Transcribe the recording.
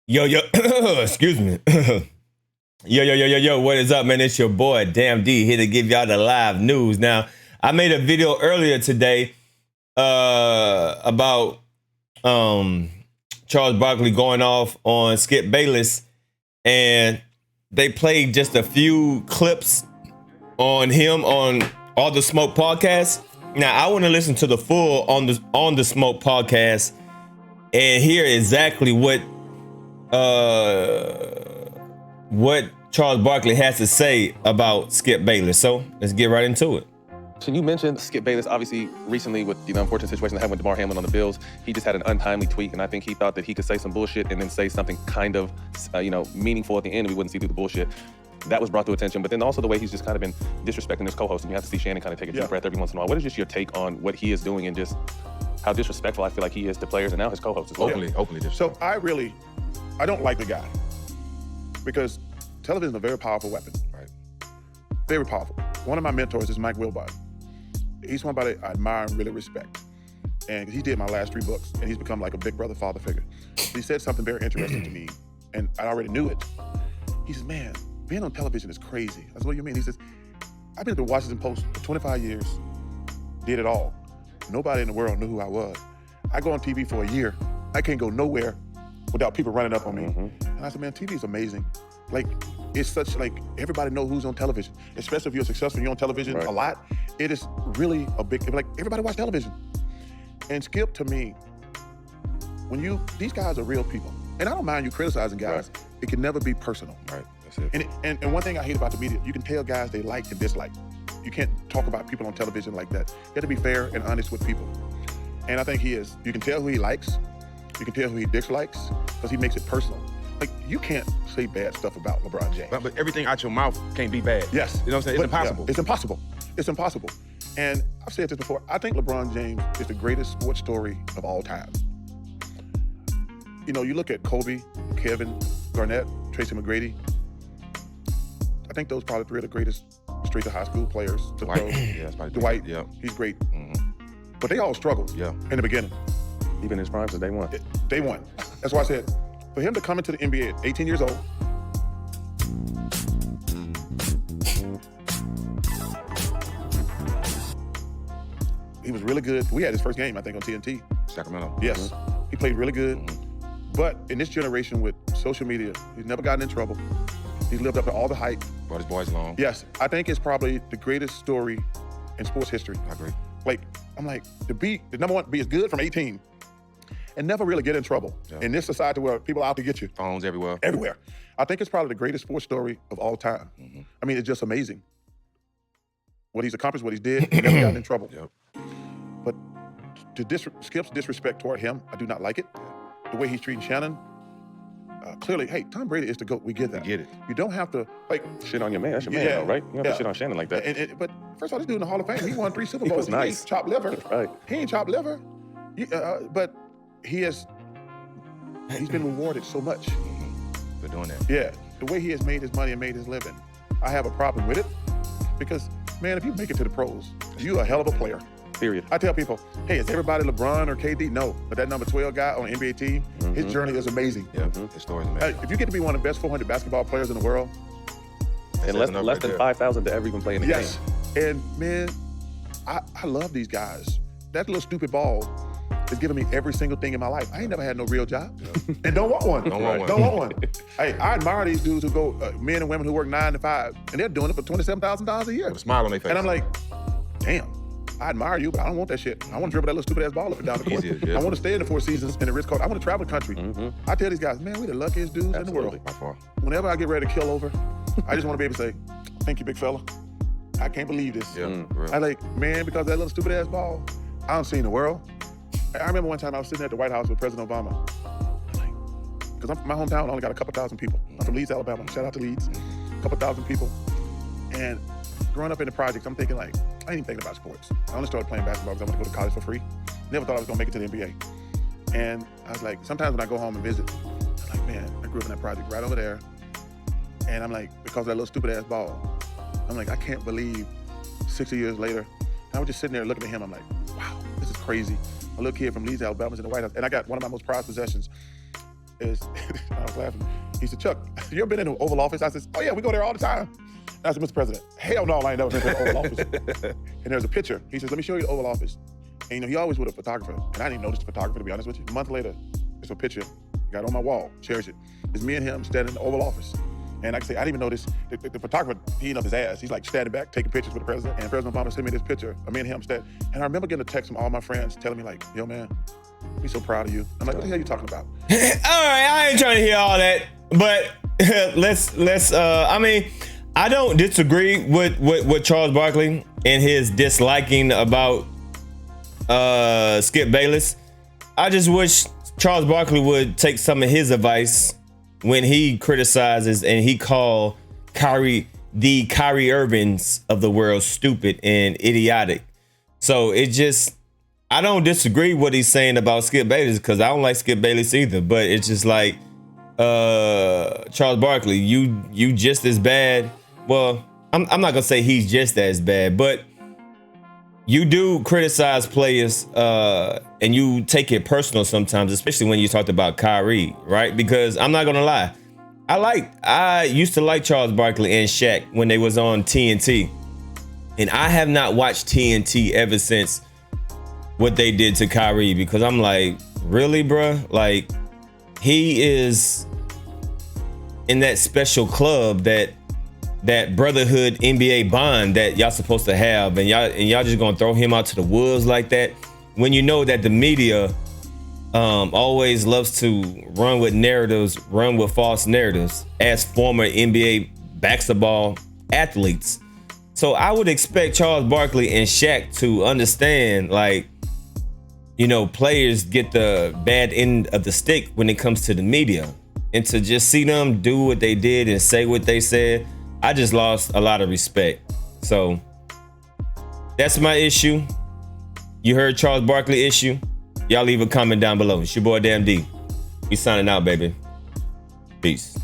Yo, excuse me. Yo, what is up, man? It's your boy, Damn D, here to give y'all the live news. Now, I made a video earlier today about Charles Barkley going off on Skip Bayless, and they played just a few clips on him on All the Smoke podcast. Now, I want to listen to the full on the Smoke podcast and hear exactly what Charles Barkley has to say about Skip Bayless. So let's get right into it. You mentioned Skip Bayless, obviously, recently with the unfortunate situation that happened with DeMar Hamlin on the Bills. He just had an untimely tweak, and I think he thought that he could say some bullshit and then say something kind of, meaningful at the end, and we wouldn't see through the bullshit. That was brought to attention, but then also the way he's just kind of been disrespecting his co-host, and you have to see Shannon kind of take a deep breath every once in a while. What is just your take on what he is doing and just how disrespectful I feel like he is to players and now his co-hosts as well? Openly disrespectful. So I don't like the guy because television is a very powerful weapon. Right. Very powerful. One of my mentors is Mike Wilbon. He's somebody I admire and really respect. And he did my last 3 books, and he's become like a big brother, father figure. He said something very interesting to me, and I already knew it. He says, man, being on television is crazy. I said, what do you mean? He says, I've been at the Washington Post for 25 years, did it all. Nobody in the world knew who I was. I go on TV for a year. I can't go nowhere without people running up on me. And I said, man, TV is amazing. Like, it's such, like, everybody knows who's on television, especially if you're successful, you're on television a lot. It is really a big, like, everybody watch television. And Skip, to me, these guys are real people. And I don't mind you criticizing guys. Right. It can never be personal. Right, that's it. And one thing I hate about the media, you can tell guys they like and dislike. You can't talk about people on television like that. You have to be fair and honest with people. And I think he is. You can tell who he likes. You can tell who he dislikes because he makes it personal. Like, you can't say bad stuff about LeBron James. But everything out your mouth can't be bad. Yes. You know what I'm saying? It's impossible. Yeah, it's impossible. It's impossible. And I've said this before, I think LeBron James is the greatest sports story of all time. You know, you look at Kobe, Kevin, Garnett, Tracy McGrady. I think those probably 3 of the greatest straight to high school players to Dwight. throw. Yeah, that's probably Dwight, yeah. He's great. But they all struggled in the beginning. Even in his prime since day one. Day one. That's why I said, for him to come into the NBA at 18 years old, he was really good. We had his first game, I think, on TNT. Sacramento. Yes. He played really good. But in this generation with social media, he's never gotten in trouble. He's lived up to all the hype. Brought his boys along. Yes. I think it's probably the greatest story in sports history. I agree. Like, I'm like, the number one, be as good from 18 and never really get in trouble. Yeah. In this society where people are out to get you. Phones everywhere. Everywhere. I think it's probably the greatest sports story of all time. I mean, it's just amazing. What he's accomplished, what he did, he never gotten in trouble. Yep. But Skip's disrespect toward him, I do not like it. The way he's treating Shannon, clearly, hey, Tom Brady is the GOAT. We get that. We get it. You don't have to, like... Shit on your man. That's your man, though, right? You don't have to shit on Shannon like that. But first of all, this dude in the Hall of Fame, he won 3 Super Bowls. He was nice. He ain't chopped liver. Right. He ain't chopped liver. But he's been rewarded so much. For doing that. Yeah. The way he has made his money and made his living, I have a problem with it. Because, man, if you make it to the pros, you're a hell of a player. Period. I tell people, hey, is everybody LeBron or KD? No. But that number 12 guy on the NBA team, his journey is amazing. Yeah, his story's amazing. If you get to be one of the best 400 basketball players in the world. And less than 5,000 to ever even play in the game. Yes. And, man, I love these guys. That little stupid ball is giving me every single thing in my life. I ain't never had no real job. And don't want one. Don't want one. Don't want one. Hey, I admire these dudes who go, men and women who work 9 to 5, and they're doing it for $27,000 a year. With a smile on their face. And I'm like, damn. I admire you, but I don't want that shit. I want to dribble that little stupid ass ball up and down the court. I want to stay in the 4 seasons in the Ritz Carlton. I want to travel the country. I tell these guys, man, we're the luckiest dudes in the world. By far. Whenever I get ready to kill over, I just want to be able to say, thank you, big fella. I can't believe this. Yeah, I like, man, because that little stupid ass ball, I don't see in the world. I remember one time I was sitting at the White House with President Obama. Because my hometown only got a couple thousand people. I'm from Leeds, Alabama. Shout out to Leeds. A couple thousand people. And growing up in the projects, I'm thinking like, I ain't even thinking about sports. I only started playing basketball because I wanted to go to college for free. Never thought I was gonna make it to the NBA. And I was like, sometimes when I go home and visit, I'm like, man, I grew up in that project right over there. And I'm like, because of that little stupid ass ball, I'm like, I can't believe 60 years later. And I was just sitting there looking at him, I'm like, wow, this is crazy. A little kid from Leeds, Alabama is in the White House. And I got one of my most prized possessions. is, I was laughing. He said, Chuck, you ever been in the Oval Office? I said, oh yeah, we go there all the time. I said, Mr. President, hell no, I ain't never been to the Oval Office. And there's a picture. He says, let me show you the Oval Office. And he always with a photographer. And I didn't notice the photographer, to be honest with you. A month later, it's a picture. Got it on my wall, cherish it. It's me and him standing in the Oval Office. And like I say, I didn't even notice the photographer peeing up his ass. He's like standing back, taking pictures with the president. And President Obama sent me this picture of me and him standing. And I remember getting a text from all my friends telling me like, yo man, we so proud of you. I'm like, what the hell are you talking about? All right, I ain't trying to hear all that, but let's I mean, I don't disagree with Charles Barkley and his disliking about Skip Bayless. I just wish Charles Barkley would take some of his advice when he criticizes and he called Kyrie Irvings of the world stupid and idiotic. So it just, I don't disagree what he's saying about Skip Bayless because I don't like Skip Bayless either. But it's just like Charles Barkley, you just as bad. Well, I'm not gonna say he's just as bad, but you do criticize players and you take it personal sometimes, especially when you talked about Kyrie, right? Because I'm not gonna lie, I used to like Charles Barkley and Shaq when they was on TNT, and I have not watched TNT ever since what they did to Kyrie because I'm like, really, bruh? Like, he is in that special club, that brotherhood NBA bond that y'all supposed to have, and y'all just gonna throw him out to the wolves like that when you know that the media always loves to run with false narratives as former NBA basketball athletes. So I would expect Charles Barkley and Shaq to understand, like, you know, players get the bad end of the stick when it comes to the media, and to just see them do what they did and say what they said, I just lost a lot of respect. So that's my issue. You heard Charles Barkley issue? Y'all leave a comment down below. It's your boy Damn D. We signing out, baby. Peace.